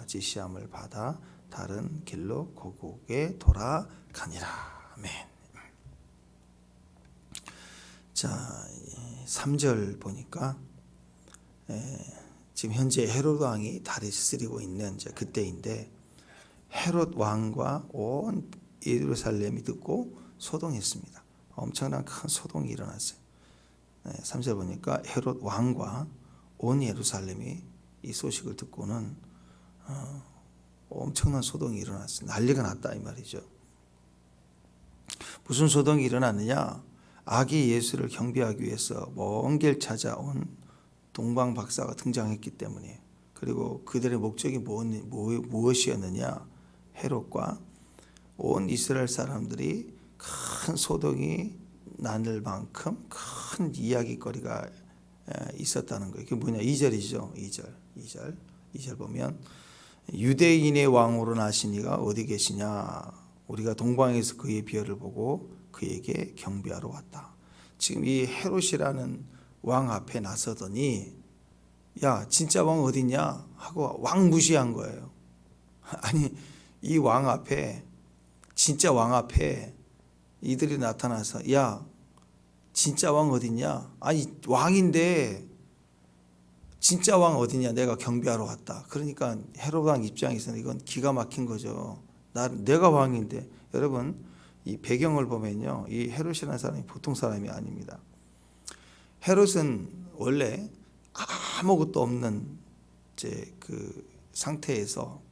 지시함을 받아 다른 길로 고국에 돌아가니라. 아멘. 자, 3절 보니까 지금 현재 헤롯 왕이 다스리고 있는 이제 그때인데, 헤롯 왕과 온 예루살렘이 듣고 소동했습니다. 엄청난 큰 소동이 일어났어요. 3절 보니까 헤롯 왕과 온 예루살렘이 이 소식을 듣고는 엄청난 소동이 일어났어요. 난리가 났다 이 말이죠. 무슨 소동이 일어났느냐? 아기 예수를 경배하기 위해서 먼 길 찾아온 동방 박사가 등장했기 때문이에요. 그리고 그들의 목적이 무엇이었느냐? 헤롯과 온 이스라엘 사람들이 큰 소동이 나눌 만큼 큰 이야기거리가 있었다는 거예요. 그게 뭐냐? 2절이죠. 2절 보면 유대인의 왕으로 나신 이가 어디 계시냐? 우리가 동방에서 그의 비열을 보고 그에게 경배하러 왔다. 지금 이 헤롯이라는 왕 앞에 나서더니 야 진짜 왕 어딨냐 하고 왕 무시한 거예요. 아니 이 왕 앞에, 진짜 왕 앞에 이들이 나타나서 야 진짜 왕 어딨냐, 아니 왕인데 진짜 왕 어딨냐, 내가 경배하러 왔다. 그러니까 헤롯 왕 입장에서는 이건 기가 막힌 거죠. 내가 왕인데. 여러분 이 배경을 보면요, 이 헤롯이라는 사람이 보통 사람이 아닙니다. 헤롯은 원래 아무것도 없는 이제 그 상태에서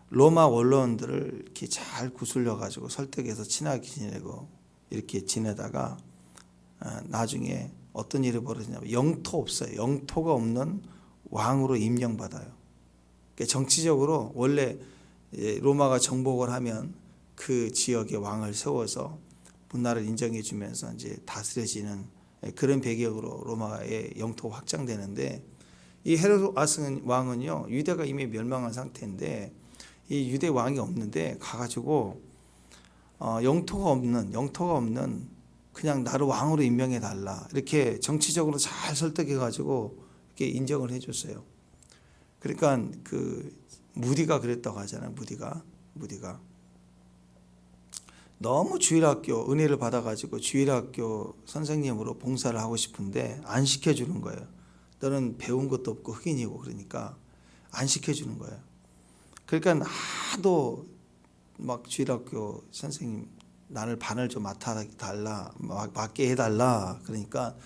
로마 원로원들을 이렇게 잘 구슬려 가지고 설득해서 친하게 지내고 이렇게 지내다가 나중에 어떤 일이 벌어지냐면 영토 없어요. 영토가 없는 왕으로 임명받아요. 그러니까 정치적으로 원래 로마가 정복을 하면 그 지역에 왕을 세워서 문화를 인정해 주면서 이제 다스려지는 그런 배경으로 로마의 영토가 확장되는데, 이 헤롯 왕은요 유대가 이미 멸망한 상태인데 이 유대 왕이 없는데 가가지고 영토가 없는 그냥 나를 왕으로 임명해 달라, 이렇게 정치적으로 잘 설득해 가지고 이렇게 인정을 해줬어요. 그러니까 그 무디가 그랬다고 하잖아요. 무디가 너무 주일학교 은혜를 받아가지고 주일학교 선생님으로 봉사를 하고 싶은데 안 시켜주는 거예요. 너는 배운 것도 없고 흑인이고, 그러니까 안 시켜주는 거예요. 그러니까 하도 막 주일학교 선생님 나를 반을 좀 맡아달라, 맡게 해달라, 그러니까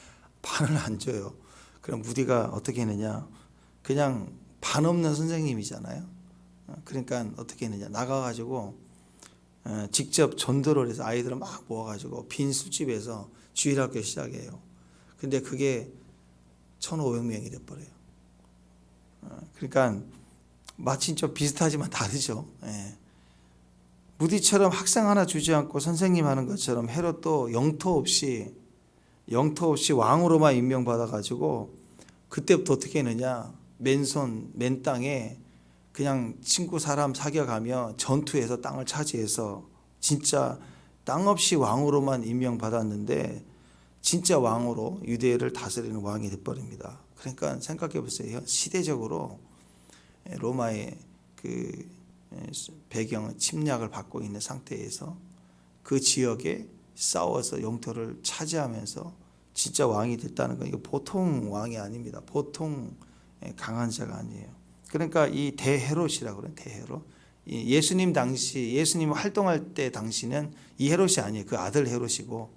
반을 안 줘요. 그럼 무디가 어떻게 했느냐, 그냥 반 없는 선생님이잖아요. 그러니까 어떻게 했느냐, 나가가지고 직접 전도를 해서 아이들을 막 모아가지고 빈 술집에서 주일학교 시작해요. 근데 그게 1,500명이 돼버려요. 그러니까 마치 좀 비슷하지만 다르죠. 무디처럼 학생 하나 주지 않고 선생님 하는 것처럼 헤롯도 영토 없이 왕으로만 임명받아가지고 그때부터 어떻게 했느냐, 맨 땅에 그냥 친구 사람 사귀어가며 전투해서 땅을 차지해서 진짜 땅 없이 왕으로만 임명받았는데 진짜 왕으로 유대를 다스리는 왕이 돼버립니다. 그러니까 생각해 보세요. 시대적으로 로마의 그 배경은 침략을 받고 있는 상태에서 그 지역에 싸워서 영토를 차지하면서 진짜 왕이 됐다는 건 이거 보통 왕이 아닙니다. 보통 강한 자가 아니에요. 그러니까 이 대헤롯이라고 그래요. 대헤롯. 예수님 활동할 때 당시는 이 헤롯이 아니에요. 그 아들 헤롯이고,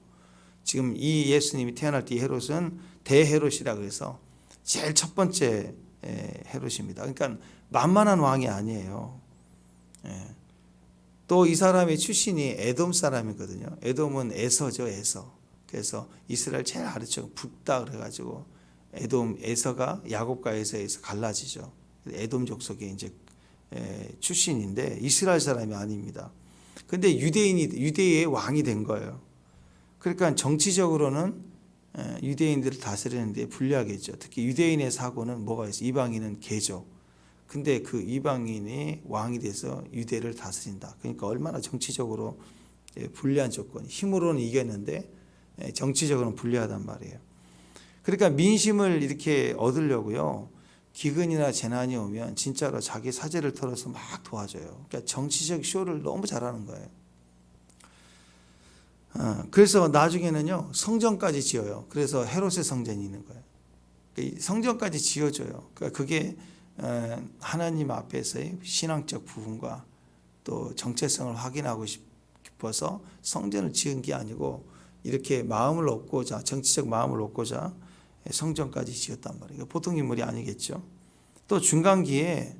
지금 이 예수님이 태어날 때 이 헤롯은 대헤롯이라고 해서 제일 첫 번째 헤롯입니다. 그러니까 만만한 왕이 아니에요. 또 이 사람의 출신이 에돔 사람이거든요. 에돔은 에서죠, 에서. 그래서 이스라엘 제일 아래쪽 북다 그래가지고 에서가 야곱과 에서에서 갈라지죠. 에돔 족속의 이제 출신인데 이스라엘 사람이 아닙니다. 근데 유대의 왕이 된 거예요. 그러니까 정치적으로는 유대인들을 다스리는데 불리하겠죠. 특히 유대인의 사고는 뭐가 있어요? 이방인은 개죠. 근데 그 이방인이 왕이 돼서 유대를 다스린다. 그러니까 얼마나 정치적으로 불리한 조건. 힘으로는 이겼는데 정치적으로는 불리하단 말이에요. 그러니까 민심을 이렇게 얻으려고요, 기근이나 재난이 오면 진짜로 자기 사제를 털어서 막 도와줘요. 그러니까 정치적 쇼를 너무 잘하는 거예요. 그래서 나중에는요 성전까지 지어요. 그래서 헤롯의 성전이 있는 거예요. 성전까지 지어줘요. 그러니까 그게 하나님 앞에서의 신앙적 부분과 또 정체성을 확인하고 싶어서 성전을 지은 게 아니고 이렇게 마음을 얻고자, 정치적 마음을 얻고자 성전까지 지었단 말이에요. 보통 인물이 아니겠죠. 또 중간기에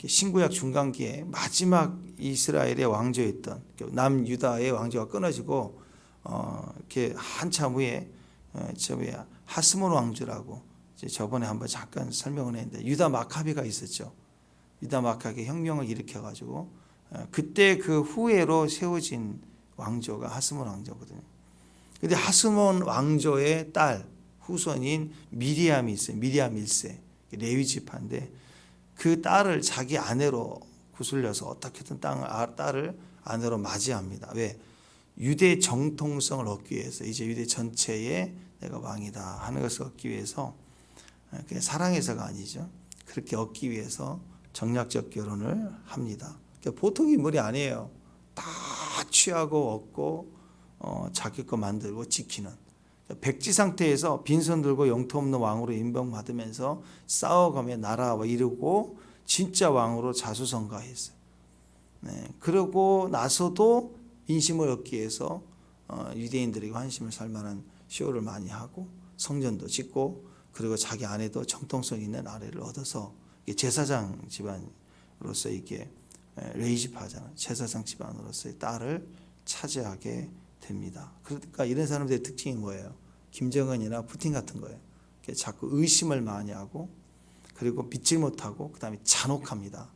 신구약 중간기에 마지막 이스라엘의 왕조였던 남유다의 왕조가 끊어지고 이렇게 한참 후에 하스몬 왕조라고 저번에 한번 잠깐 설명을 했는데 유다 마카비가 있었죠. 유다 마카비 혁명을 일으켜 가지고 그때 그 후예로 세워진 왕조가 하스몬 왕조거든요. 근데 하스몬 왕조의 딸 후손인 미리암이 있어요. 미리암 1세 레위 지파인데 그 딸을 자기 아내로 구슬려서 어떻게든 딸을 아내로 맞이합니다. 왜? 유대 정통성을 얻기 위해서 이제 유대 전체에 내가 왕이다 하는 것을 얻기 위해서 그냥 사랑해서가 아니죠. 그렇게 얻기 위해서 정략적 결혼을 합니다. 그러니까 보통 인물이 아니에요. 다 취하고 얻고 자기 거 만들고 지키는 백지 상태에서 빈손 들고 영토 없는 왕으로 임명받으면서 싸워가며 나라 이루고 진짜 왕으로 자수성가했어요. 그러고 나서도 인심을 얻기 위해서 유대인들에게 환심을 살 만한 쇼를 많이 하고 성전도 짓고 그리고 자기 아내도 정통성 있는 아내를 얻어서 제사장 집안으로서 이게 레위 지파잖아요. 제사장 집안으로서의 딸을 차지하게 됩니다. 그러니까 이런 사람들의 특징이 뭐예요? 김정은이나 푸틴 같은 거예요. 자꾸 의심을 많이 하고 그리고 믿지 못하고 그 다음에 잔혹합니다.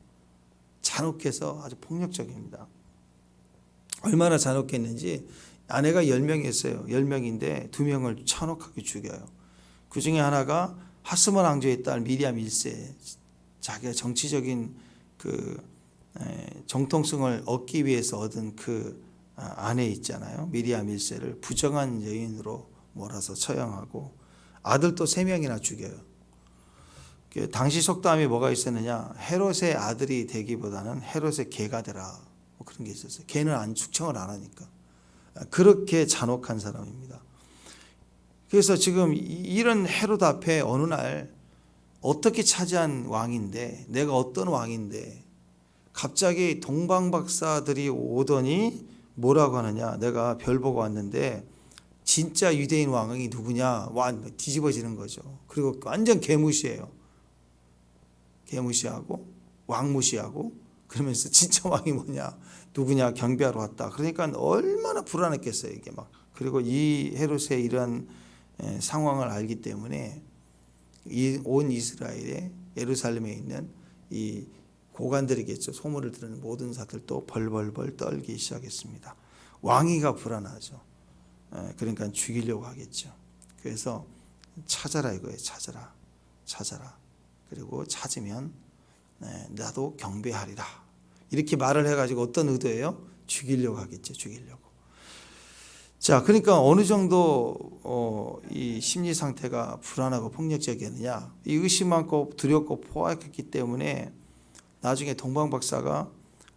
잔혹해서 아주 폭력적입니다. 얼마나 잔혹했는지 아내가 10명이었어요. 10명인데 2명을 잔혹하게 죽여요. 그 중에 하나가 하스몬 왕조의 딸 미리암 1세 자기가 정치적인 그 정통성을 얻기 위해서 얻은 그 아내 있잖아요. 미리암 1세를 부정한 여인으로 몰아서 처형하고 아들도 3명이나 죽여요. 당시 속담이 뭐가 있었느냐? 헤롯의 아들이 되기보다는 헤롯의 개가 되라. 뭐 그런 게 있었어요. 개는 축청을 안 하니까. 그렇게 잔혹한 사람입니다. 그래서 지금 이런 헤롯 앞에 어느 날 어떻게 차지한 왕인데 내가 어떤 왕인데 갑자기 동방박사들이 오더니 뭐라고 하느냐? 내가 별 보고 왔는데 진짜 유대인 왕이 누구냐? 와 뒤집어지는 거죠. 그리고 완전 개무시해요. 개무시하고 왕 무시하고 그러면서 진짜 왕이 뭐냐? 누구냐? 경배하러 왔다. 그러니까 얼마나 불안했겠어요, 이게 막. 그리고 이 헤롯의 이런 상황을 알기 때문에 온 이스라엘에 예루살렘에 있는 이 고관들이겠죠. 소문을 들은 모든 사람들도 벌벌벌 떨기 시작했습니다. 왕위가 불안하죠. 그러니까 죽이려고 하겠죠. 그래서 찾아라 이거예요. 찾아라. 그리고 찾으면 나도 경배하리라. 이렇게 말을 해가지고 어떤 의도예요? 죽이려고 하겠죠. 죽이려고. 자, 그러니까 어느 정도 이 심리 상태가 불안하고 폭력적이었느냐? 이 의심 많고 두렵고 포악했기 때문에 나중에 동방박사가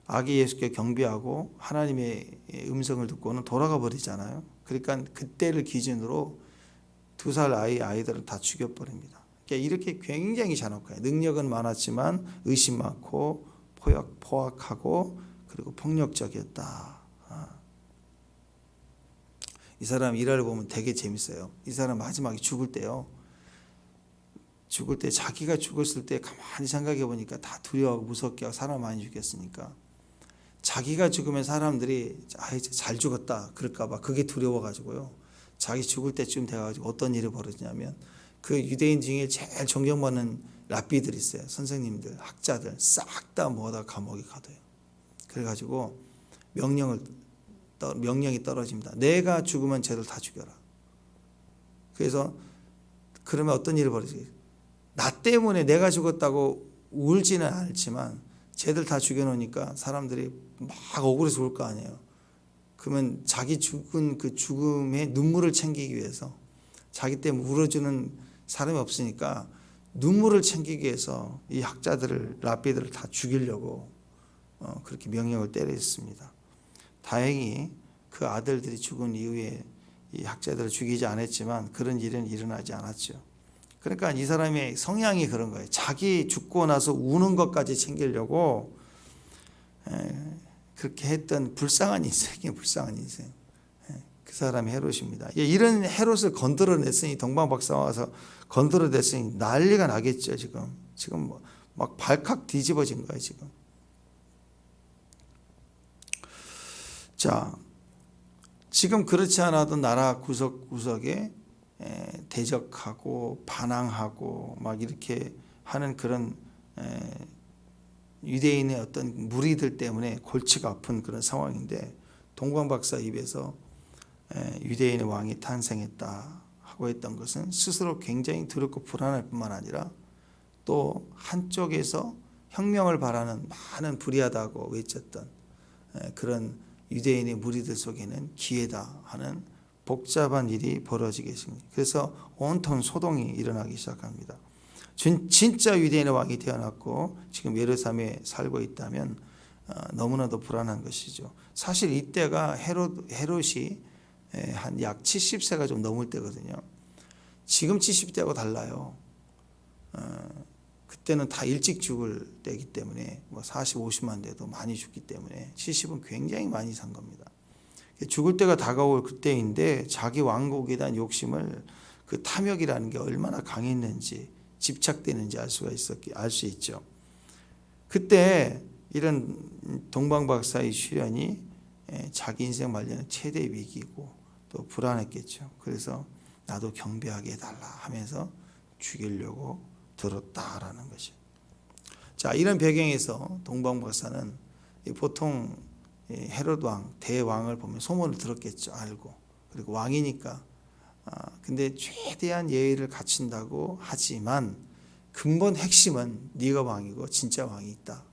아기 예수께 경배하고 하나님의 음성을 듣고는 돌아가 버리잖아요. 그러니까 그때를 기준으로 2살 아이들을 다 죽여버립니다. 그러니까 이렇게 굉장히 잔혹해요. 능력은 많았지만 의심 많고 포악하고 그리고 폭력적이었다. 이 사람 일화를 보면 되게 재밌어요. 이 사람 마지막에 죽을 때요. 죽을 때 자기가 죽었을 때 가만히 생각해 보니까 다 두려워하고 무섭게 하고 사람 많이 죽였으니까 자기가 죽으면 사람들이 이제 잘 죽었다 그럴까 봐 그게 두려워가지고요. 자기 죽을 때쯤 돼가지고 어떤 일이 벌어지냐면 그 유대인 중에 제일 존경받는 랍비들 있어요. 선생님들, 학자들 싹 다 모아다 감옥에 가둬요. 그래가지고 명령이 떨어집니다. 내가 죽으면 쟤들 다 죽여라. 그래서 그러면 어떤 일이 벌어지겠어요? 나 때문에 내가 죽었다고 울지는 않지만 쟤들 다 죽여놓으니까 사람들이 막 억울해서 울 거 아니에요. 그러면 자기 죽은 그 죽음의 눈물을 챙기기 위해서 자기 때문에 울어주는 사람이 없으니까 눈물을 챙기기 위해서 이 학자들을 랍비들을 다 죽이려고 그렇게 명령을 때렸습니다. 다행히 그 아들들이 죽은 이후에 이 학자들을 죽이지 않았지만 그런 일은 일어나지 않았죠. 그러니까 이 사람의 성향이 그런 거예요. 자기 죽고 나서 우는 것까지 챙기려고 그렇게 했던 불쌍한 인생이에요. 불쌍한 인생. 그 사람이 헤롯입니다. 이런 헤롯을 건드려냈으니 동방 박사가 와서 건드려냈으니 난리가 나겠죠. 지금 막 발칵 뒤집어진 거예요. 자, 지금 그렇지 않아도 나라 구석구석에 대적하고 반항하고 막 이렇게 하는 그런 유대인의 어떤 무리들 때문에 골치가 아픈 그런 상황인데 동방 박사 입에서 유대인의 왕이 탄생했다 하고 했던 것은 스스로 굉장히 두렵고 불안할 뿐만 아니라 또 한쪽에서 혁명을 바라는 많은 불의하다고 외쳤던 그런 유대인의 무리들 속에는 기회다 하는 복잡한 일이 벌어지게 됩니다. 그래서 온통 소동이 일어나기 시작합니다. 진짜 유대인의 왕이 태어났고 지금 예루살렘에 살고 있다면 너무나도 불안한 것이죠. 사실 이때가 헤롯이 한 약 70세가 좀 넘을 때거든요. 지금 70대하고 달라요. 그때는 다 일찍 죽을 때이기 때문에 40, 50만 돼도 많이 죽기 때문에 70은 굉장히 많이 산 겁니다. 죽을 때가 다가올 그때인데 자기 왕국에 대한 욕심을 그 탐욕이라는 게 얼마나 강했는지 집착되는지 알 수 있죠. 그때 이런 동방 박사의 출현이 자기 인생 말년의 최대 위기고 또 불안했겠죠. 그래서 나도 경배하게 해달라 하면서 죽이려고 들었다라는 것이죠. 자, 이런 배경에서 동방 박사는 보통 헤롯 왕, 대왕을 보면 소문을 들었겠죠. 알고. 그리고 왕이니까. 근데 최대한 예의를 갖춘다고 하지만 근본 핵심은 네가 왕이고 진짜 왕이 있다.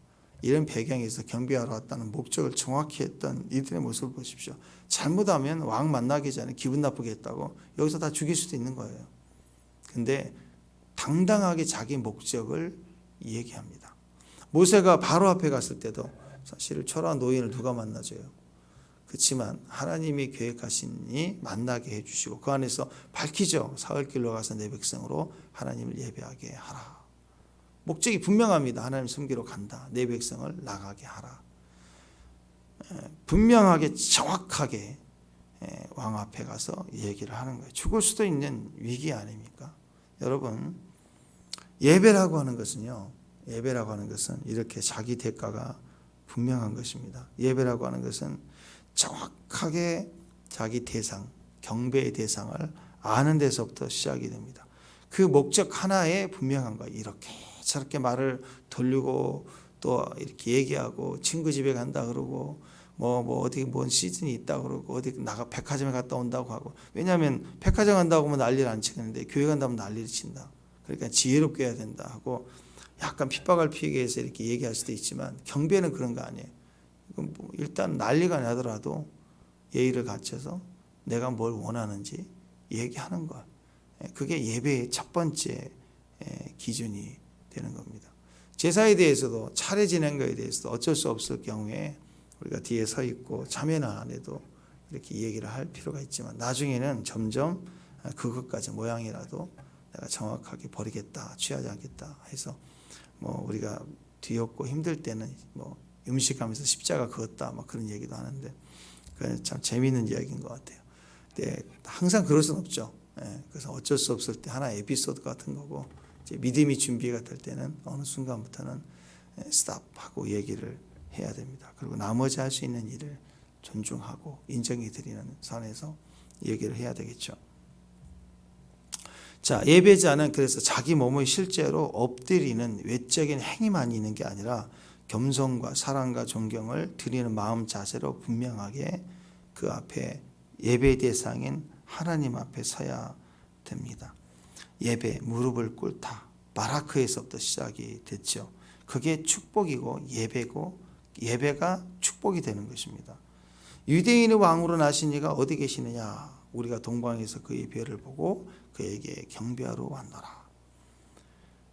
이런 배경에서 경배하러 왔다는 목적을 정확히 했던 이들의 모습을 보십시오. 잘못하면 왕 만나기 전에 기분 나쁘게 했다고 여기서 다 죽일 수도 있는 거예요. 근데 당당하게 자기 목적을 얘기합니다. 모세가 바로 앞에 갔을 때도 사실 초라한 노인을 누가 만나줘요. 그렇지만 하나님이 계획하시니 만나게 해주시고 그 안에서 밝히죠. 사흘길로 가서 내 백성으로 하나님을 예배하게 하라. 목적이 분명합니다. 하나님 섬기러 간다. 내 백성을 나가게 하라. 분명하게 정확하게 왕 앞에 가서 얘기를 하는 거예요. 죽을 수도 있는 위기 아닙니까? 여러분, 예배라고 하는 것은요. 예배라고 하는 것은 이렇게 자기 대가가 분명한 것입니다. 예배라고 하는 것은 정확하게 자기 대상, 경배의 대상을 아는 데서부터 시작이 됩니다. 그 목적 하나에 분명한 거예요. 이렇게 저렇게 말을 돌리고 또 이렇게 얘기하고 친구 집에 간다 그러고 뭐 어디 뭔 시즌이 있다 그러고 어디 나가 백화점에 갔다 온다고 하고 왜냐하면 백화점 간다고 하면 난리를 안 치는데 교회 간다면 난리를 친다. 그러니까 지혜롭게 해야 된다 하고 약간 핍박을 피하기 위해서 이렇게 얘기할 수도 있지만 경배는 그런 거 아니에요. 뭐 일단 난리가 나더라도 예의를 갖춰서 내가 뭘 원하는지 얘기하는 것. 그게 예배의 첫 번째 기준이 되는 겁니다. 제사에 대해서도 차례 지낸 것에 대해서도 어쩔 수 없을 경우에 우리가 뒤에 서 있고 참여는 안 해도 이렇게 얘기를 할 필요가 있지만 나중에는 점점 그것까지 모양이라도 내가 정확하게 버리겠다, 취하지 않겠다 해서 뭐 우리가 뒤엎고 힘들 때는 뭐 음식하면서 십자가 그었다 막 그런 얘기도 하는데 그건 참 재미있는 이야기인 것 같아요. 근데 항상 그럴 수는 없죠. 그래서 어쩔 수 없을 때 하나 에피소드 같은 거고 이제 믿음이 준비가 될 때는 어느 순간부터는 스탑하고 얘기를 해야 됩니다. 그리고 나머지 할 수 있는 일을 존중하고 인정해 드리는 선에서 얘기를 해야 되겠죠. 자, 예배자는 그래서 자기 몸을 실제로 엎드리는 외적인 행위만 있는 게 아니라 겸손과 사랑과 존경을 드리는 마음 자세로 분명하게 그 앞에 예배 대상인 하나님 앞에 서야 됩니다. 예배, 무릎을 꿇다. 바라크에서부터 시작이 됐죠. 그게 축복이고 예배고 예배가 축복이 되는 것입니다. 유대인의 왕으로 나신 이가 어디 계시느냐? 우리가 동방에서 그의 별을 보고 그에게 경배하러 왔노라.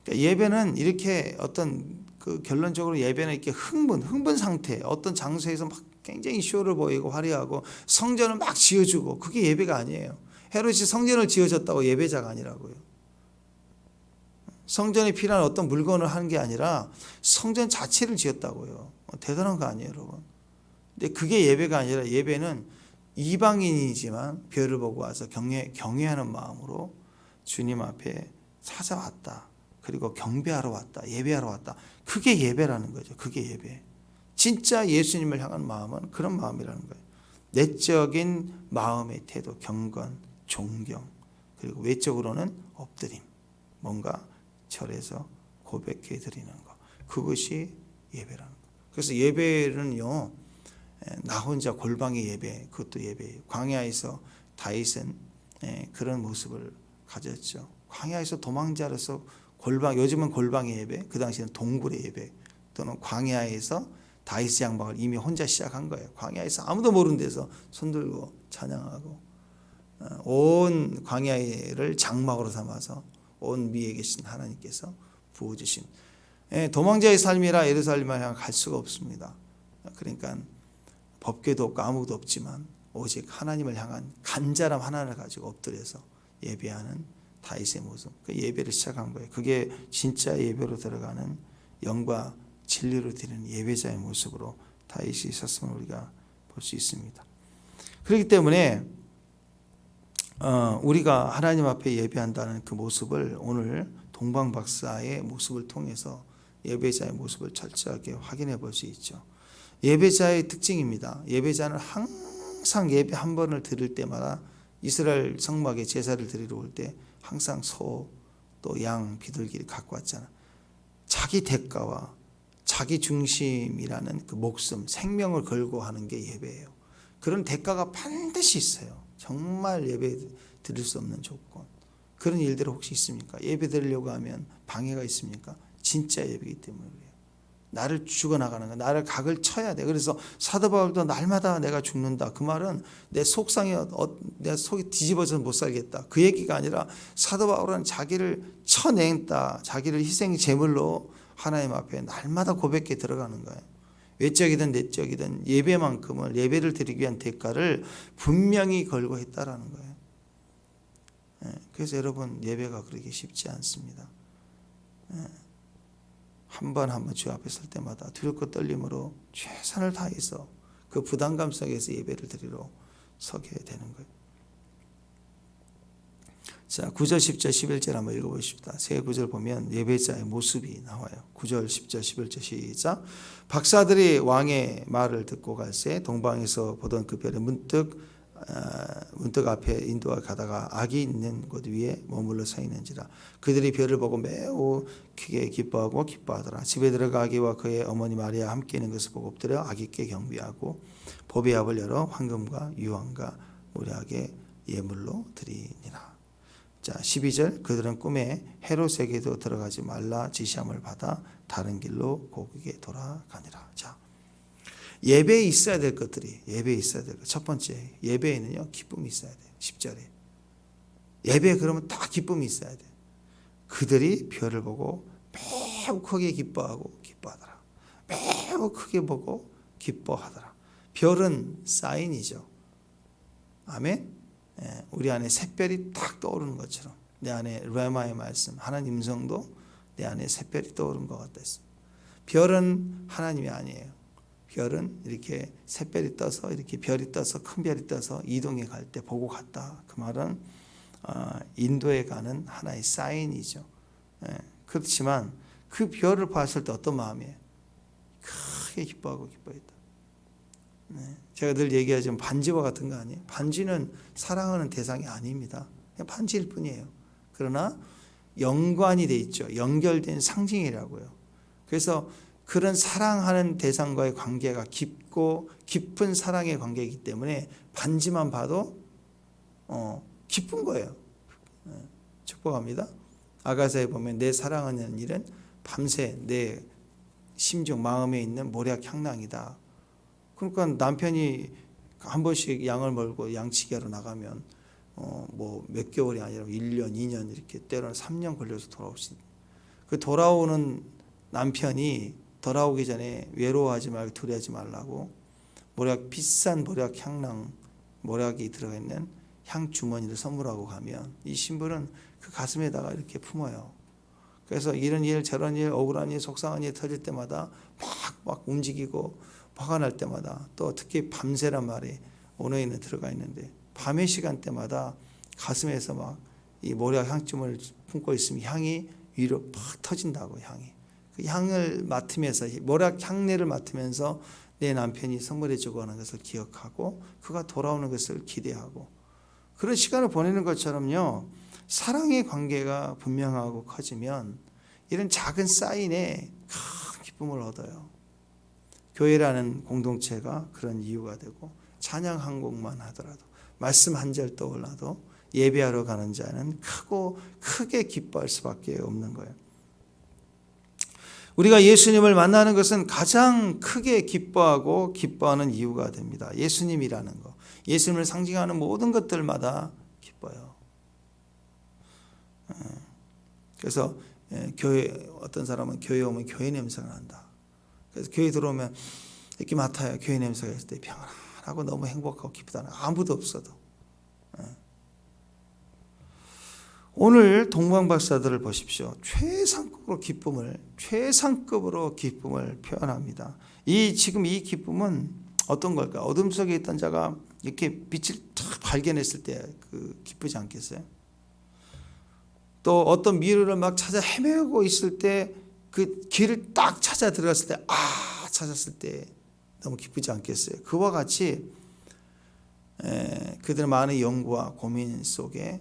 그러니까 예배는 이렇게 어떤 그 결론적으로 예배는 이렇게 흥분 상태, 어떤 장소에서 막 굉장히 쇼를 보이고 화려하고 성전을 막 지어주고, 그게 예배가 아니에요. 헤롯이 성전을 지어줬다고 예배자가 아니라고요. 성전에 필요한 어떤 물건을 하는 게 아니라 성전 자체를 지었다고요. 대단한 거 아니에요, 여러분. 근데 그게 예배가 아니라, 예배는 이방인이지만 별을 보고 와서 경외하는 마음으로 주님 앞에 찾아왔다. 그리고 경배하러 왔다. 예배하러 왔다. 그게 예배라는 거죠. 그게 예배. 진짜 예수님을 향한 마음은 그런 마음이라는 거예요. 내적인 마음의 태도, 경건, 존경, 그리고 외적으로는 엎드림, 뭔가 절에서 고백해 드리는 것, 그것이 예배라는 것. 그래서 예배는요, 나 혼자 골방의 예배, 그것도 예배예요. 광야에서 다윗은 그런 모습을 가졌죠. 광야에서 도망자로서 요즘은 골방의 예배, 그 당시에는 동굴의 예배, 또는 광야에서 다윗 양방을 이미 혼자 시작한 거예요. 광야에서 아무도 모르는 데서 손들고 찬양하고, 온 광야를 장막으로 삼아서 온 미에 계신 하나님께서 부어주신 도망자의 삶이라 예루살렘을 향해 갈 수가 없습니다. 그러니까 법궤도 없고 아무도 없지만 오직 하나님을 향한 간절함 하나를 가지고 엎드려서 예배하는 다윗의 모습, 그 예배를 시작한 거예요. 그게 진짜 예배로 들어가는 영과 진리로 드리는 예배자의 모습으로 다윗이 있었음을 우리가 볼 수 있습니다. 그렇기 때문에 우리가 하나님 앞에 예배한다는 그 모습을 오늘 동방 박사의 모습을 통해서 예배자의 모습을 철저하게 확인해 볼 수 있죠. 예배자의 특징입니다. 예배자는 항상 예배 한 번을 드릴 때마다 이스라엘 성막에 제사를 드리러 올 때 항상 소, 또 양, 비둘기를 갖고 왔잖아. 자기 대가와 자기 중심이라는 그 목숨, 생명을 걸고 하는 게 예배예요. 그런 대가가 반드시 있어요. 정말 예배 드릴 수 없는 조건. 그런 일들이 혹시 있습니까? 예배 드리려고 하면 방해가 있습니까? 진짜 예배이기 때문에 그래요. 나를 죽어나가는 거야. 나를 각을 쳐야 돼. 그래서 사도 바울도 날마다 내가 죽는다. 그 말은 내 속상이, 내 속이 뒤집어져서 못 살겠다. 그 얘기가 아니라 사도 바울은 자기를 쳐낸다. 자기를 희생 제물로 하나님 앞에 날마다 고백해 들어가는 거예요. 외적이든 내적이든 예배만큼은, 예배를 드리기 위한 대가를 분명히 걸고 했다라는 거예요. 그래서 여러분, 예배가 그렇게 쉽지 않습니다. 한 번 한 번 주 앞에 설 때마다 두렵고 떨림으로 최선을 다해서 그 부담감 속에서 예배를 드리러 서게 되는 거예요. 자, 9절, 10절, 11절 한번 읽어보십시다. 세 구절 보면 예배자의 모습이 나와요. 9절, 10절, 11절 시작. 박사들이 왕의 말을 듣고 갈새 동방에서 보던 그 별이 문득 앞에 인도가 가다가 악이 있는 곳 위에 머물러 서 있는지라. 그들이 별을 보고 매우 크게 기뻐하더라. 집에 들어가 아기와 그의 어머니 마리아 함께 있는 것을 보고 엎드려 아기께 경배하고 보배압을 열어 황금과 유황과 모략의 예물로 드리니라. 자, 12절. 그들은 꿈에 헤롯에게도 들어가지 말라 지시함을 받아 다른 길로 고국에 돌아가니라. 자, 예배에 있어야 될 것들이, 예배에 있어야 될 것. 첫 번째, 예배에는요, 기쁨이 있어야 돼요. 10절에. 예배 그러면 다 기쁨이 있어야 돼요. 그들이 별을 보고 매우 크게 기뻐하더라. 매우 크게 보고 기뻐하더라. 별은 사인이죠. 아멘. 우리 안에 샛별이 딱 떠오르는 것처럼 내 안에 레마의 말씀, 하나님 음성도 내 안에 샛별이 떠오르는 것 같다 했습니다. 별은 하나님이 아니에요. 별은 이렇게 샛별이 떠서, 이렇게 별이 떠서, 큰 별이 떠서 이동해 갈 때 보고 갔다. 그 말은 인도에 가는 하나의 사인이죠. 그렇지만 그 별을 봤을 때 어떤 마음이에요? 크게 기뻐했다. 제가 늘 얘기하지만 반지와 같은 거 아니에요? 반지는 사랑하는 대상이 아닙니다. 그냥 반지일 뿐이에요. 그러나 연관이 돼 있죠. 연결된 상징이라고요. 그래서 그런 사랑하는 대상과의 관계가 깊고 깊은 사랑의 관계이기 때문에 반지만 봐도 기쁜 거예요. 축복합니다. 아가서에 보면 내 사랑하는 일은 밤새 내 심중 마음에 있는 모략 향낭이다. 그러니까 남편이 한 번씩 양을 몰고 양치기 하러 나가면 뭐 몇 개월이 아니라 1년, 2년 이렇게 때로는 3년 걸려서 돌아올 수 있다. 그 돌아오는 남편이 돌아오기 전에 외로워하지 말고 두려워하지 말라고 비싼 모략 향랑 모략이 들어가 있는 향 주머니를 선물하고 가면 이 신부는 그 가슴에다가 이렇게 품어요. 그래서 이런 일 저런 일 억울한 일 속상한 일 터질 때마다 막 움직이고 화가 날 때마다 또 특히 밤새란 말이 언어에는 들어가 있는데 밤의 시간대마다 가슴에서 막 이 모략 향주머니를 품고 있으면 향이 위로 팍 터진다고. 향이 그 향을 맡으면서 모략 향내를 맡으면서 내 남편이 선물해 주고 하는 것을 기억하고 그가 돌아오는 것을 기대하고 그런 시간을 보내는 것처럼요. 사랑의 관계가 분명하고 커지면 이런 작은 사인에 큰 기쁨을 얻어요. 교회라는 공동체가 그런 이유가 되고 찬양 한 곡만 하더라도 말씀 한 절 떠올라도 예배하러 가는 자는 크게 기뻐할 수밖에 없는 거예요. 우리가 예수님을 만나는 것은 가장 크게 기뻐하는 이유가 됩니다. 예수님이라는 거, 예수님을 상징하는 모든 것들마다 기뻐요. 그래서 교회 어떤 사람은 교회 오면 교회 냄새가 난다. 그래서 교회 들어오면 이렇게 맡아요. 교회 냄새가 있을 때 평안하고 너무 행복하고 기쁘다는 아무도 없어도. 오늘 동방박사들을 보십시오. 최상급으로 기쁨을 표현합니다. 지금 이 기쁨은 어떤 걸까? 어둠 속에 있던 자가 이렇게 빛을 탁 발견했을 때 기쁘지 않겠어요? 또 어떤 미로를 막 찾아 헤매고 있을 때 그 길을 딱 찾아 들어갔을 때 찾았을 때 너무 기쁘지 않겠어요? 그와 같이 그들의 많은 연구와 고민 속에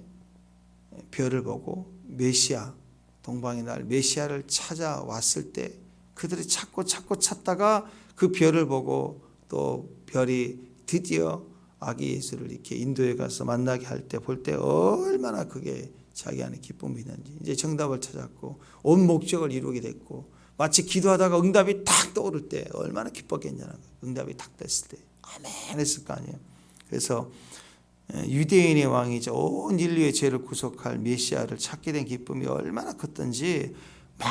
별을 보고 메시아, 동방의 날 메시아를 찾아왔을 때 그들이 찾고 찾다가 그 별을 보고 또 별이 드디어 아기 예수를 이렇게 인도에 가서 만나게 할 때 볼 때 얼마나 그게 자기 안에 기쁨이 있는지 이제 정답을 찾았고 온 목적을 이루게 됐고 마치 기도하다가 응답이 탁 떠오를 때 얼마나 기뻤겠냐는 거예요. 응답이 탁 됐을 때 아멘 했을 거 아니에요. 그래서 유대인의 왕이죠. 온 인류의 죄를 구속할 메시아를 찾게 된 기쁨이 얼마나 컸던지 막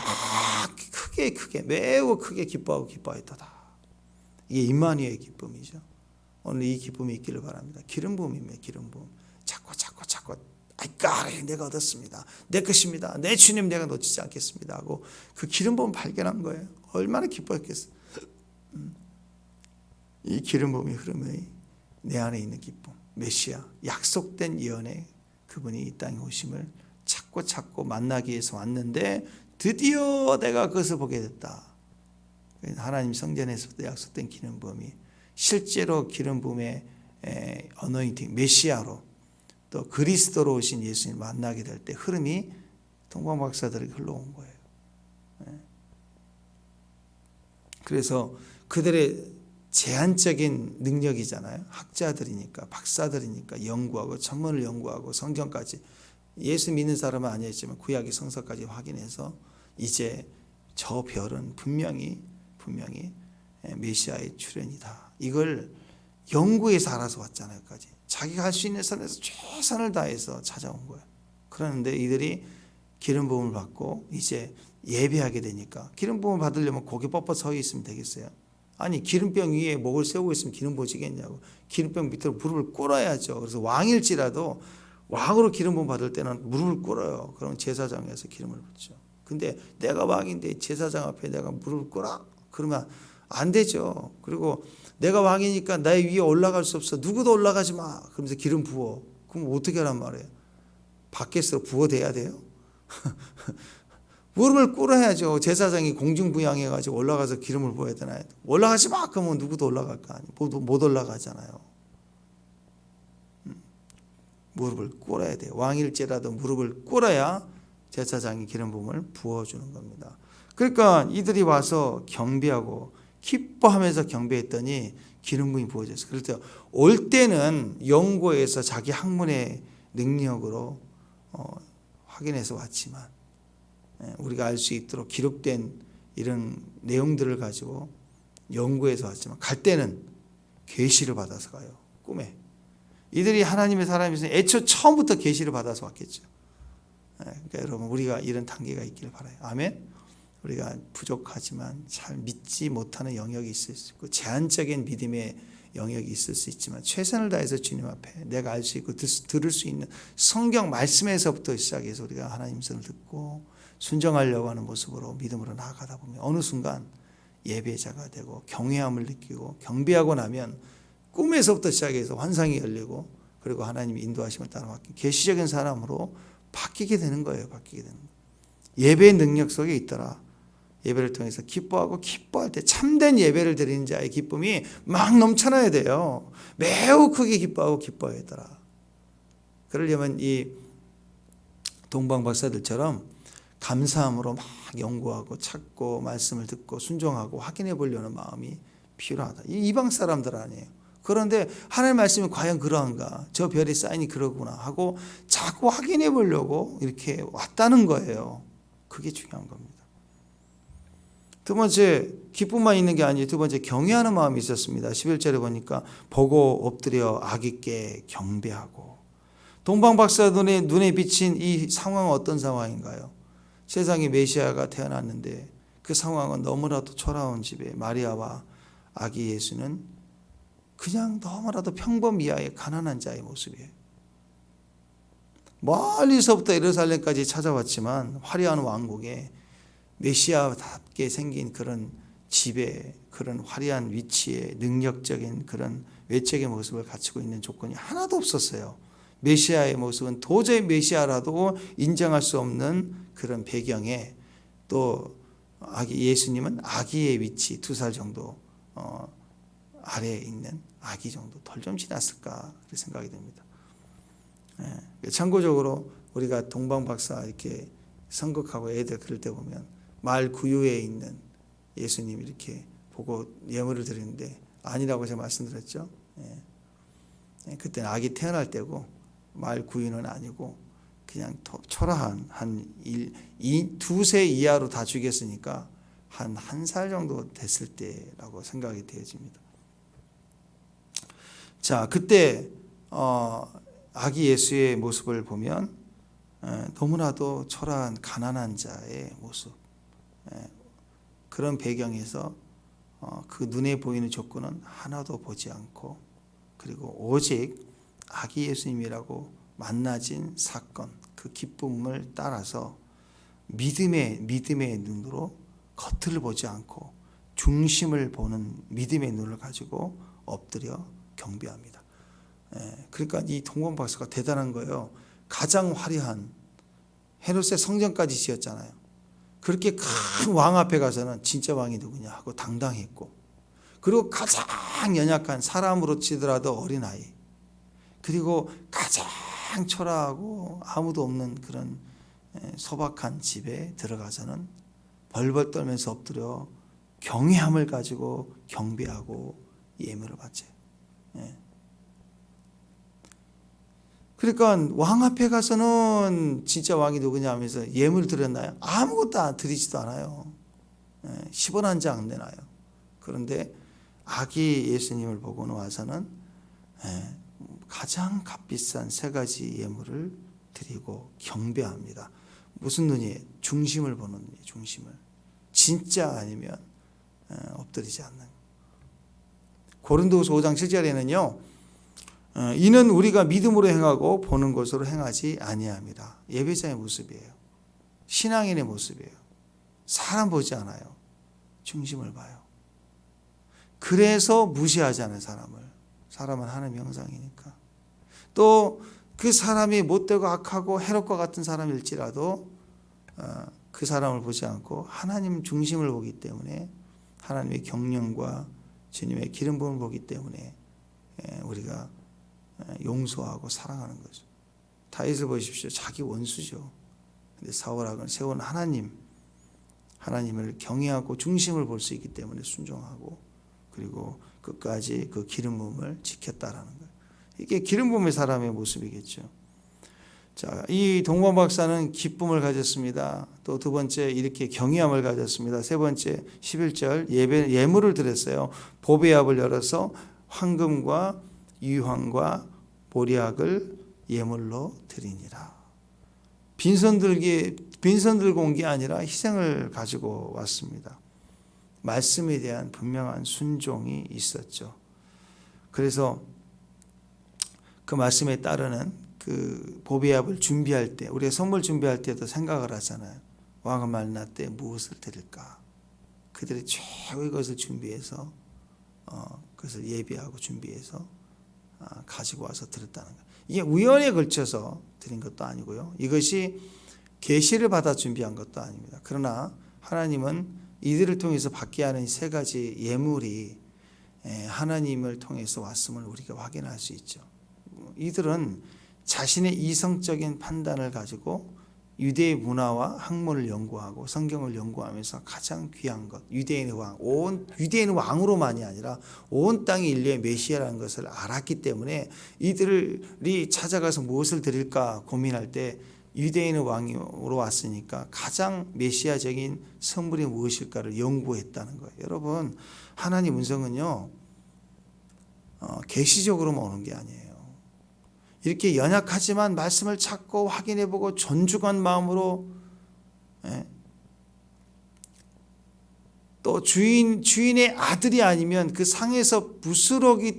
크게 매우 크게 기뻐했도다. 이게 임마누엘의 기쁨이죠. 오늘 이 기쁨이 있기를 바랍니다. 기름 부음입니다. 기름 부음. 찾고 내가 얻었습니다. 내 것입니다. 내 주님 내가 놓치지 않겠습니다 하고 그 기름 부음 발견한 거예요. 얼마나 기뻐했겠어요. 이 기름 부음이 흐름이 내 안에 있는 기쁨. 메시아, 약속된 예언의 그분이 이 땅에 오심을 찾고 만나기 위해서 왔는데 드디어 내가 그것을 보게 됐다. 하나님 성전에서부터 약속된 기름 부음이 실제로 기름 부음의 어노인팅, 메시아로 또 그리스도로 오신 예수님 만나게 될 때 흐름이 동방박사들에게 흘러온 거예요. 그래서 그들의 제한적인 능력이잖아요. 학자들이니까, 박사들이니까 연구하고 전문을 연구하고 성경까지 예수 믿는 사람은 아니었지만 구약의 성서까지 확인해서 이제 저 별은 분명히 메시아의 출현이다. 이걸 연구해서 알아서 왔잖아요. 여기까지. 자기가 할 수 있는 선에서 최선을 다해서 찾아온 거예요. 그런데 이들이 기름 부음을 받고 이제 예배하게 되니까 기름 부음을 받으려면 고개 뻣뻣 서 있으면 되겠어요? 아니 기름병 위에 목을 세우고 있으면 기름 부어지겠냐고. 기름병 밑으로 무릎을 꿇어야죠. 그래서 왕일지라도 왕으로 기름 부음 받을 때는 무릎을 꿇어요. 그럼 제사장에서 기름을 붓죠. 근데 내가 왕인데 제사장 앞에 내가 무릎을 꿇어? 그러면 안 되죠. 그리고 내가 왕이니까 내 위에 올라갈 수 없어. 누구도 올라가지 마. 그러면서 기름 부어. 그럼 어떻게 하란 말이에요? 밖에서 부어대야 돼요? 무릎을 꿇어야죠. 제사장이 공중부양해가지고 올라가서 기름을 부어야 되나요? 올라가지 마. 그러면 누구도 올라갈 거 아니에요. 못 올라가잖아요. 무릎을 꿇어야 돼요. 왕일지라도 무릎을 꿇어야 제사장이 기름 부음을 부어주는 겁니다. 그러니까 이들이 와서 경배하고 기뻐하면서 경배했더니 기름 부음이 부어졌어요. 그래서 올 때는 연구에서 자기 학문의 능력으로 확인해서 왔지만 우리가 알 수 있도록 기록된 이런 내용들을 가지고 연구해서 왔지만 갈 때는 계시를 받아서 가요. 꿈에. 이들이 하나님의 사람이었으니 애초 처음부터 계시를 받아서 왔겠죠. 그러니까 여러분 우리가 이런 단계가 있기를 바라요. 아멘. 우리가 부족하지만 잘 믿지 못하는 영역이 있을 수 있고 제한적인 믿음의 영역이 있을 수 있지만 최선을 다해서 주님 앞에 내가 알 수 있고 들을 수 있는 성경 말씀에서부터 시작해서 우리가 하나님 음성을 듣고 순종하려고 하는 모습으로 믿음으로 나아가다 보면 어느 순간 예배자가 되고 경외함을 느끼고 경배하고 나면 꿈에서부터 시작해서 환상이 열리고 그리고 하나님의 인도하심을 따라 맡긴 계시적인 사람으로 바뀌게 되는 거예요. 바뀌게 되는 거예요. 예배의 능력 속에 있더라. 예배를 통해서 기뻐하고 기뻐할 때 참된 예배를 드리는 자의 기쁨이 막 넘쳐나야 돼요. 매우 크게 기뻐하고 기뻐해야 되더라. 그러려면 이 동방 박사들처럼 감사함으로 막 연구하고 찾고 말씀을 듣고 순종하고 확인해 보려는 마음이 필요하다. 이 이방 사람들 아니에요. 그런데 하나님의 말씀이 과연 그러한가? 저 별의 사인이 그러구나 하고 자꾸 확인해 보려고 이렇게 왔다는 거예요. 그게 중요한 겁니다. 두 번째, 기쁨만 있는 게 아니에요. 두 번째, 경외하는 마음이 있었습니다. 11절에 보니까 보고 엎드려 아기께 경배하고. 동방 박사 눈에 비친 이 상황은 어떤 상황인가요? 세상에 메시아가 태어났는데 그 상황은 너무나도 초라한 집에 마리아와 아기 예수는 그냥 너무나도 평범 이하의 가난한 자의 모습이에요. 멀리서부터 예루살렘까지 찾아왔지만 화려한 왕국에 메시아답게 생긴 그런 집에 그런 화려한 위치에 능력적인 그런 외적인 모습을 갖추고 있는 조건이 하나도 없었어요. 메시아의 모습은 도저히 메시아라도 인정할 수 없는 그런 배경에 또 아기 예수님은 아기의 위치 2살 정도 아래에 있는 아기 정도 덜 좀 지났을까 그렇게 생각이 됩니다. 참고적으로 우리가 동방 박사 이렇게 선극하고 애들 그럴 때 보면 말 구유에 있는 예수님 이렇게 보고 예물을 드리는데 아니라고 제가 말씀드렸죠. 그때는 아기 태어날 때고 말 구유는 아니고 그냥 초라한 한 2세 이하로 다 죽였으니까 한 1살 정도 됐을 때라고 생각이 되어집니다. 자, 그때 아기 예수의 모습을 보면 너무나도 초라한 가난한 자의 모습, 그런 배경에서 그 눈에 보이는 조건은 하나도 보지 않고 그리고 오직 아기 예수님이라고 만나진 사건, 그 기쁨을 따라서 믿음의 눈으로 겉을 보지 않고 중심을 보는 믿음의 눈을 가지고 엎드려 경배합니다. 그러니까 이 동방 박사가 대단한 거예요. 가장 화려한 헤롯의 성전까지 지었잖아요. 그렇게 큰 왕 앞에 가서는 진짜 왕이 누구냐 하고 당당했고, 그리고 가장 연약한 사람으로 치더라도 어린아이, 그리고 가장 초라하고 아무도 없는 그런 소박한 집에 들어가서는 벌벌 떨면서 엎드려 경외함을 가지고 경배하고 예물을 바쳐요. 그러니까 왕 앞에 가서는 진짜 왕이 누구냐 하면서 예물 드렸나요? 아무것도 드리지도 않아요. 10원 한 장 안 내놔요. 그런데 아기 예수님을 보고는 와서는 가장 값비싼 3가지 예물을 드리고 경배합니다. 무슨 눈이에요? 중심을 보는 눈이에요. 중심을. 진짜 아니면 엎드리지 않는. 고린도후서 5장 7절에는요. 이는 우리가 믿음으로 행하고 보는 것으로 행하지 아니함이라. 예배자의 모습이에요. 신앙인의 모습이에요. 사람 보지 않아요. 중심을 봐요. 그래서 무시하지 않아요. 사람은 하나님의 형상이니까. 또 그 사람이 못되고 악하고 헤롯과 같은 사람일지라도 그 사람을 보지 않고 하나님 중심을 보기 때문에, 하나님의 경륜과 주님의 기름 부음을 보기 때문에 우리가 용서하고 사랑하는 거죠. 다윗을 보십시오. 자기 원수죠. 근데 사울왕을 세운 하나님을 경외하고 중심을 볼 수 있기 때문에 순종하고, 그리고 끝까지 그 기름 부음을 지켰다라는 거예요. 이게 기름 부음의 사람의 모습이겠죠. 자, 이 동방 박사는 기쁨을 가졌습니다. 또 두 번째 이렇게 경외함을 가졌습니다. 세 번째 11절 예물을 드렸어요. 보배압을 열어서 황금과 유황과 보리약을 예물로 드리니라. 빈손 들고 온 게 아니라 희생을 가지고 왔습니다. 말씀에 대한 분명한 순종이 있었죠. 그래서 그 말씀에 따르는 그 보배압을 준비할 때, 우리가 선물 준비할 때도 생각을 하잖아요. 왕을 만날 때 무엇을 드릴까? 그들이 최고의 것을 준비해서 그것을 예비하고 준비해서 가지고 와서 드렸다는 거예요. 이게 우연에 걸쳐서 드린 것도 아니고요. 이것이 계시를 받아 준비한 것도 아닙니다. 그러나 하나님은 이들을 통해서 받게 하는 세 가지 예물이 하나님을 통해서 왔음을 우리가 확인할 수 있죠. 이들은 자신의 이성적인 판단을 가지고 유대의 문화와 학문을 연구하고 성경을 연구하면서 가장 귀한 것, 유대인의 왕으로만이 아니라 온 땅의 인류의 메시아라는 것을 알았기 때문에 이들이 찾아가서 무엇을 드릴까 고민할 때 유대인의 왕으로 왔으니까 가장 메시아적인 선물이 무엇일까를 연구했다는 거예요. 여러분, 하나님 은성은요 계시적으로만 오는 게 아니에요. 이렇게 연약하지만 말씀을 찾고 확인해보고 존중한 마음으로, 또 주인의 아들이 아니면 그 상에서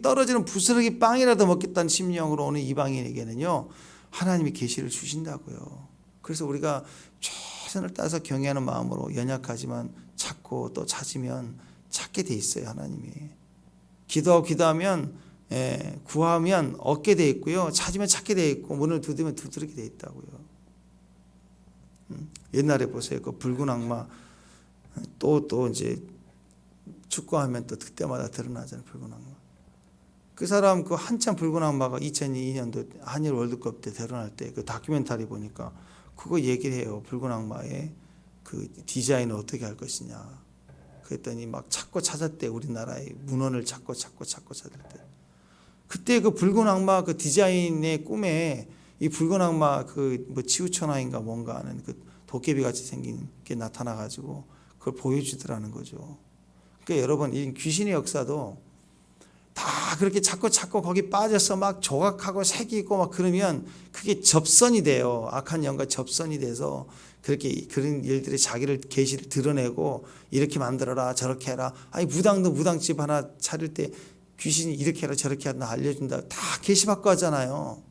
떨어지는 부스러기 빵이라도 먹겠다는 심령으로 오는 이방인에게는요 하나님이 계시를 주신다고요. 그래서 우리가 최선을 다해서 경외하는 마음으로 연약하지만 찾고 또 찾으면 찾게 돼 있어요. 하나님이 기도하면 구하면 얻게 돼 있고요, 찾으면 찾게 돼 있고, 문을 두드리면 두드리게 돼 있다고요. 옛날에 보세요, 그 붉은 악마 또 이제 축구하면 또 그때마다 드러나잖아요. 붉은 악마. 그 사람 그 한참 붉은 악마가 2002년도 한일 월드컵 때 드러날 때 그 다큐멘터리 보니까 그거 얘기를 해요. 붉은 악마의 그 디자인을 어떻게 할 것이냐. 그랬더니 막 찾고 찾았대. 우리나라의 문헌을 찾고 찾을 때. 그때 그 붉은 악마 그 디자인의 꿈에 이 붉은 악마 그 뭐 치우천하인가 뭔가 하는 그 도깨비 같이 생긴 게 나타나 가지고 그걸 보여주더라는 거죠. 그러니까 여러분, 이 귀신의 역사도 다 그렇게 찾고 거기 빠져서 막 조각하고 새기고 막 그러면 그게 접선이 돼요. 악한 영과 접선이 돼서 그렇게 그런 일들이 자기를 계시를 드러내고 이렇게 만들어라 저렇게 해라. 아니 무당집 하나 차릴 때 귀신이 이렇게 해라 저렇게 하라 알려준다. 다 계시받고 하잖아요.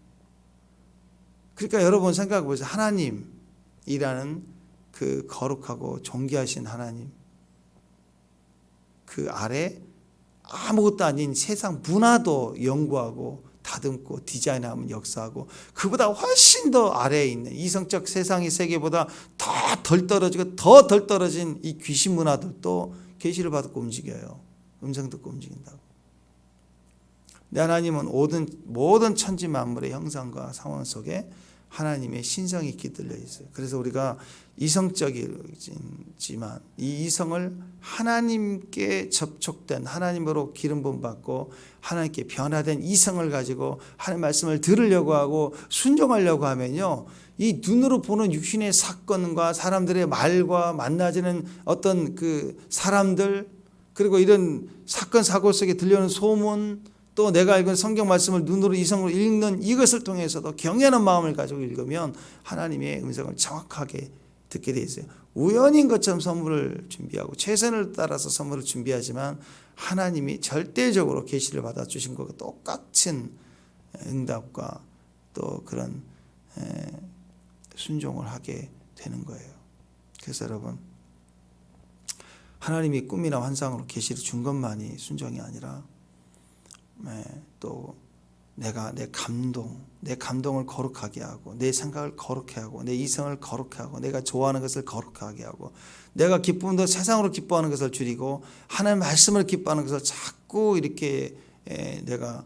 그러니까 여러분 생각해 보세요. 하나님이라는 그 거룩하고 존귀하신 하나님, 그 아래 아무것도 아닌 세상 문화도 연구하고 다듬고 디자인하면 역사하고 그보다 훨씬 더 아래에 있는 이성적 세상의 세계보다 더 덜 떨어지고 더 덜 떨어진 이 귀신 문화들도 계시를 받고 움직여요. 음성 듣고 움직인다고. 근데 하나님은 모든 천지 만물의 형상과 상황 속에 하나님의 신성이 깃들려 있어요. 그래서 우리가 이성적이지만 이 이성을 하나님께 접촉된, 하나님으로 기름 부음 받고 하나님께 변화된 이성을 가지고 하나님 말씀을 들으려고 하고 순종하려고 하면요, 이 눈으로 보는 육신의 사건과 사람들의 말과 만나지는 어떤 그 사람들, 그리고 이런 사건 사고 속에 들려오는 소문, 또 내가 읽은 성경 말씀을 눈으로 이성으로 읽는 이것을 통해서도 경외하는 마음을 가지고 읽으면 하나님의 음성을 정확하게 듣게 돼 있어요. 우연인 것처럼 선물을 준비하고 최선을 따라서 선물을 준비하지만 하나님이 절대적으로 계시를 받아주신 것과 똑같은 응답과 또 그런 순종을 하게 되는 거예요. 그래서 여러분, 하나님이 꿈이나 환상으로 계시를 준 것만이 순종이 아니라 또 내가 내 감동을 거룩하게 하고 내 생각을 거룩하게 하고 내 이성을 거룩하게 하고 내가 좋아하는 것을 거룩하게 하고 내가 기쁨도 세상으로 기뻐하는 것을 줄이고 하나님의 말씀을 기뻐하는 것을 자꾸 이렇게 내가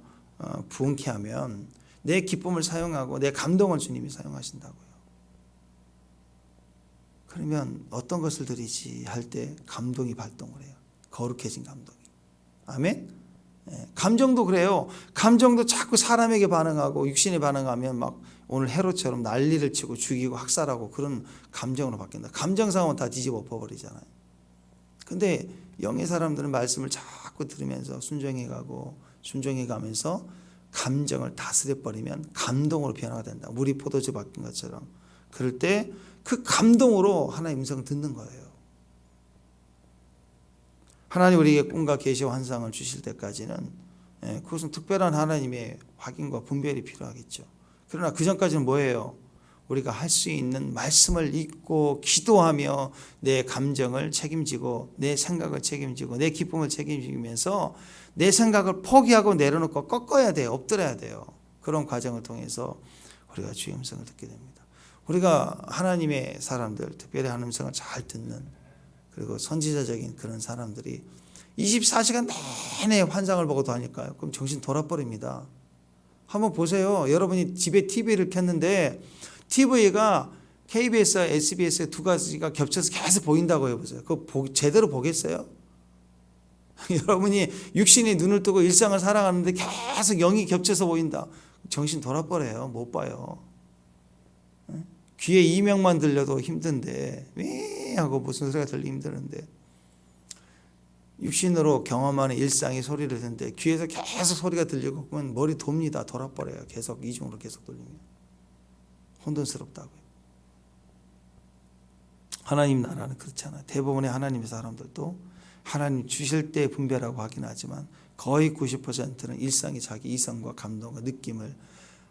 부응케 하면 내 기쁨을 사용하고 내 감동을 주님이 사용하신다고요. 그러면 어떤 것을 드리지 할 때 감동이 발동을 해요. 거룩해진 감동이. 아멘. 감정도 그래요. 감정도 자꾸 사람에게 반응하고 육신에 반응하면 막 오늘 헤롯처럼 난리를 치고 죽이고 학살하고 그런 감정으로 바뀐다. 감정 상황은 다 뒤집어 엎어버리잖아요. 근데 영의 사람들은 말씀을 자꾸 들으면서 순종해 가면서 감정을 다스려 버리면 감동으로 변화가 된다. 물이 포도주 바뀐 것처럼 그럴 때 그 감동으로 하나님의 음성을 듣는 거예요. 하나님 우리에게 꿈과 계시와 환상을 주실 때까지는 그것은 특별한 하나님의 확인과 분별이 필요하겠죠. 그러나 그 전까지는 뭐예요? 우리가 할 수 있는 말씀을 읽고 기도하며 내 감정을 책임지고 내 생각을 책임지고 내 기쁨을 책임지면서 내 생각을 포기하고 내려놓고 꺾어야 돼요. 엎드려야 돼요. 그런 과정을 통해서 우리가 주의 음성을 듣게 됩니다. 우리가 하나님의 사람들, 특별히 하나님의 음성을 잘 듣는 그리고 선지자적인 그런 사람들이 24시간 내내 환상을 보고 다닐까요? 그럼 정신 돌아버립니다. 한번 보세요. 여러분이 집에 TV를 켰는데 TV가 KBS와 SBS 두 가지가 겹쳐서 계속 보인다고 해보세요. 그거 제대로 보겠어요? 여러분이 육신이 눈을 뜨고 일상을 살아가는데 계속 영이 겹쳐서 보인다. 정신 돌아버려요. 못 봐요. 귀에 이명만 들려도 힘든데 왜 하고 무슨 소리가 들리기 힘드는데 육신으로 경험하는 일상의 소리를 듣는데 귀에서 계속 소리가 들리고 그러면 머리 돕니다. 돌아버려요. 계속 이중으로 계속 돌리면 혼돈스럽다고요. 하나님 나라는 그렇잖아요. 대부분의 하나님의 사람들도 하나님 주실 때 분별하고 하긴 하지만 거의 90%는 일상이 자기 이성과 감동과 느낌을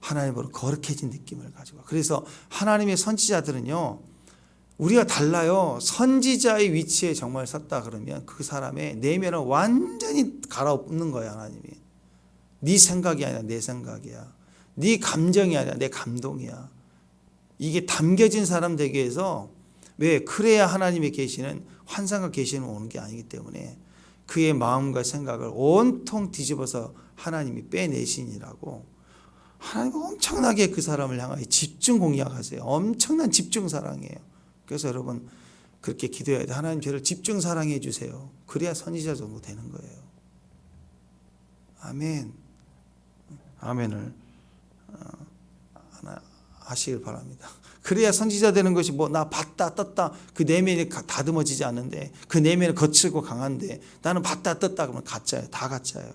하나님으로 거룩해진 느낌을 가지고. 그래서 하나님의 선지자들은요, 우리가 달라요. 선지자의 위치에 정말 섰다 그러면 그 사람의 내면을 완전히 갈아엎는 거예요. 하나님이. 네 생각이 아니라 내 생각이야. 네 감정이 아니라 내 감동이야. 이게 담겨진 사람 되기 위해서 왜? 그래야 하나님의 계시는 환상과 계시는 오는 게 아니기 때문에 그의 마음과 생각을 온통 뒤집어서 하나님이 빼내시니라고 하나님은 엄청나게 그 사람을 향하여 집중 공략하세요. 엄청난 집중 사랑이에요. 그래서 여러분 그렇게 기도해야 돼. 하나님 저를 집중 사랑해 주세요. 그래야 선지자 정도 되는 거예요. 아멘. 아멘을 하나 하시길 바랍니다. 그래야 선지자 되는 것이 뭐 나 봤다 떴다 그 내면이 다듬어지지 않는데 그 내면이 거칠고 강한데 나는 봤다 떴다 그러면 가짜예요. 다 가짜예요.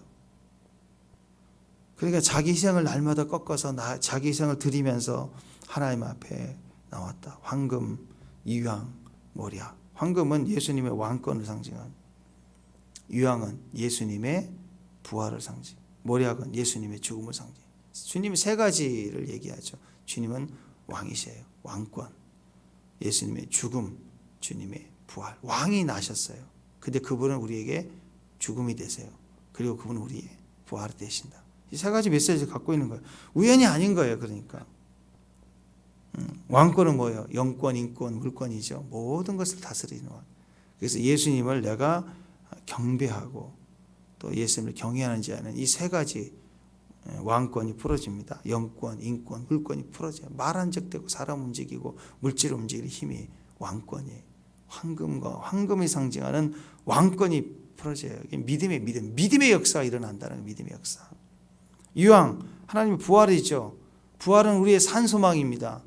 그러니까 자기 희생을 날마다 꺾어서 자기 희생을 드리면서 하나님 앞에 나왔다. 황금, 유황, 모략. 황금은 예수님의 왕권을 상징한, 유황은 예수님의 부활을 상징, 모략은 예수님의 죽음을 상징. 주님이 세 가지를 얘기하죠. 주님은 왕이세요. 왕권, 예수님의 죽음, 주님의 부활. 왕이 나셨어요. 근데 그분은 우리에게 죽음이 되세요. 그리고 그분은 우리의 부활이 되신다. 이 세 가지 메시지를 갖고 있는 거예요. 우연이 아닌 거예요. 그러니까 왕권은 뭐예요? 영권, 인권, 물권이죠. 모든 것을 다스리는 왕. 그래서 예수님을 내가 경배하고 또 예수님을 경외하는 자는 이 세 가지 왕권이 풀어집니다. 영권, 인권, 물권이 풀어져요. 말 한적되고 사람 움직이고 물질 움직이는 힘이 왕권이에요. 황금이 상징하는 왕권이 풀어져요. 믿음의 믿음, 믿음의 역사가 일어난다는 거예요. 믿음의 역사. 유황, 하나님의 부활이죠. 부활은 우리의 산소망입니다.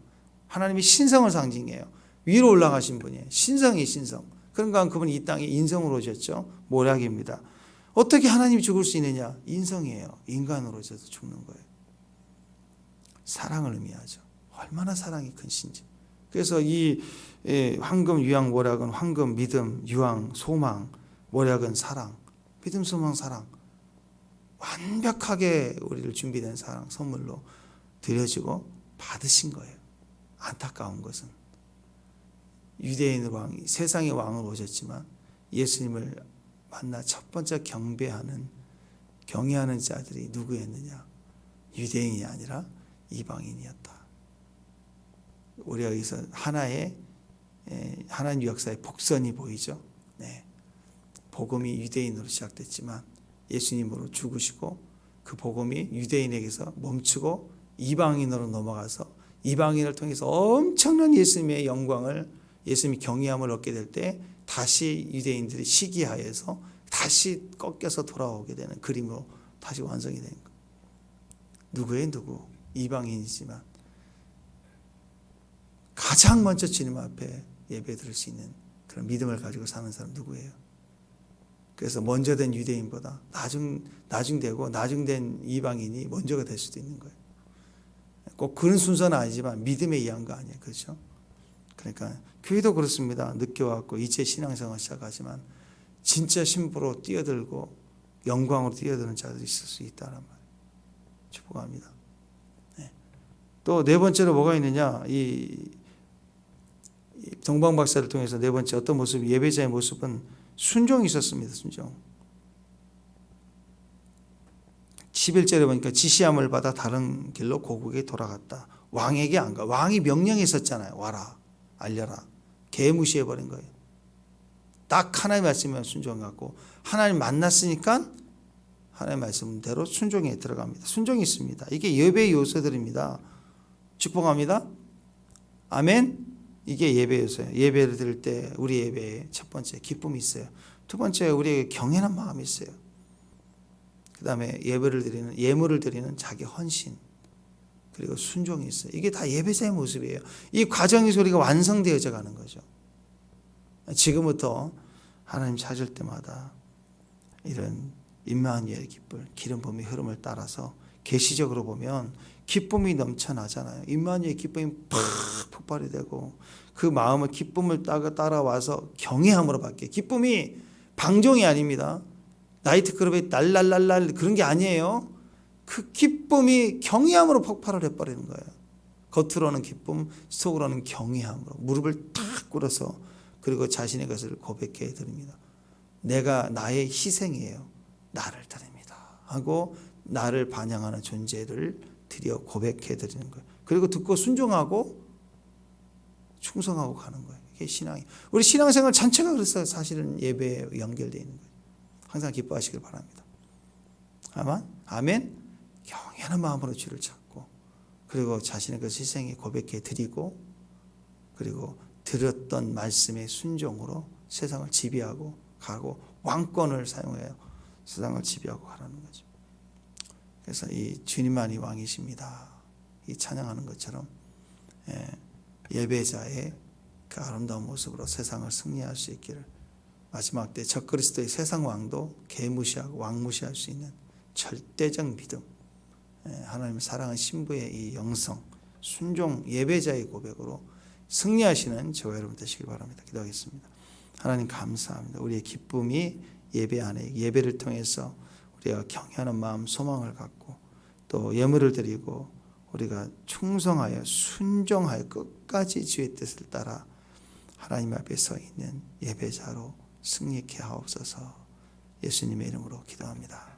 하나님의 신성을 상징해요. 위로 올라가신 분이에요. 신성이 신성. 그런가 그분이 이 땅에 인성으로 오셨죠. 모략입니다. 어떻게 하나님이 죽을 수 있느냐? 인성이에요. 인간으로 오셔서 죽는 거예요. 사랑을 의미하죠. 얼마나 사랑이 큰 신지. 그래서 이 황금, 유황, 모략은 황금, 믿음, 유황, 소망, 모략은 사랑. 믿음, 소망, 사랑. 완벽하게 우리를 준비된 사랑 선물로 드려지고 받으신 거예요. 안타까운 것은 유대인 왕이 세상의 왕으로 오셨지만 예수님을 만나 첫 번째 경외하는 자들이 누구였느냐? 유대인이 아니라 이방인이었다. 우리가 여기서 하나님 역사의 복선이 보이죠. 네. 복음이 유대인으로 시작됐지만 예수님으로 죽으시고 그 복음이 유대인에게서 멈추고 이방인으로 넘어가서 이방인을 통해서 엄청난 예수님의 영광을, 예수님의 경외함을 얻게 될 때 다시 유대인들이 시기하여서 다시 꺾여서 돌아오게 되는 그림으로 다시 완성이 되는 거예요. 누구의 누구? 이방인이지만 가장 먼저 주님 앞에 예배 드릴 수 있는 그런 믿음을 가지고 사는 사람 누구예요? 그래서 먼저 된 유대인보다 나중된 이방인이 먼저가 될 수도 있는 거예요. 꼭 그런 순서는 아니지만 믿음에 의한 거 아니에요. 그렇죠? 그러니까 교회도 그렇습니다. 늦게 왔고 이제 신앙생활 시작하지만 진짜 신부로 뛰어들고 영광으로 뛰어드는 자들이 있을 수 있다는 말 축복합니다. 또 네 번째로 뭐가 있느냐, 이 동방 박사를 통해서 네 번째 어떤 모습, 예배자의 모습은 순종이 있었습니다. 순종. 11절에 보니까 지시함을 받아 다른 길로 고국에 돌아갔다. 왕에게 안 가. 왕이 명령했었잖아요. 와라, 알려라. 개무시해버린 거예요. 딱 하나님 말씀에 순종하고 하나님 만났으니까 하나님 말씀대로 순종에 들어갑니다. 순종이 있습니다. 이게 예배의 요소들입니다. 축복합니다. 아멘. 이게 예배 요소예요. 예배를 드릴 때 우리 예배에 첫 번째 기쁨이 있어요. 두 번째 우리에게 경외하는 마음이 있어요. 그 다음에 예물을 드리는 자기 헌신, 그리고 순종이 있어요. 이게 다 예배자의 모습이에요. 이 과정에서 우리가 완성되어져 가는 거죠. 지금부터 하나님 찾을 때마다 이런 임마누엘 기쁨, 기름 부음의 흐름을 따라서 계시적으로 보면 기쁨이 넘쳐나잖아요. 임마누엘 기쁨이 팍 폭발이 되고 그 마음의 기쁨을 따라와서 경외함으로 바뀌어요. 기쁨이 방종이 아닙니다. 나이트클럽에 날랄랄랄 그런 게 아니에요. 그 기쁨이 경외함으로 폭발을 해버리는 거예요. 겉으로는 기쁨, 속으로는 경외함으로 무릎을 탁 꿇어서 그리고 자신의 것을 고백해 드립니다. 내가 나의 희생이에요. 나를 드립니다 하고 나를 반영하는 존재를 드려 고백해 드리는 거예요. 그리고 듣고 순종하고 충성하고 가는 거예요. 이게 신앙이. 우리 신앙생활 전체가 그래서 사실은 예배에 연결되어 있는 거예요. 항상 기뻐하시길 바랍니다. 아멘. 경외하는 마음으로 주를 찾고 그리고 자신의 그 희생에 고백해 드리고 그리고 들었던 말씀의 순종으로 세상을 지배하고 가고 왕권을 사용해요. 세상을 지배하고 가라는 거죠. 그래서 이 주님만이 왕이십니다. 이 찬양하는 것처럼 예배자의 그 아름다운 모습으로 세상을 승리할 수 있기를, 마지막 때 적그리스도의 세상 왕도 개무시하고 왕무시할 수 있는 절대적 믿음, 하나님 사랑하는 신부의 이 영성, 순종, 예배자의 고백으로 승리하시는 저와 여러분 되시길 바랍니다. 기도하겠습니다. 하나님 감사합니다. 우리의 기쁨이 예배 안에, 예배를 통해서 우리가 경외하는 마음, 소망을 갖고 또 예물을 드리고 우리가 충성하여 순종하여 끝까지 주의 뜻을 따라 하나님 앞에 서 있는 예배자로 승리케 하옵소서. 예수님의 이름으로 기도합니다.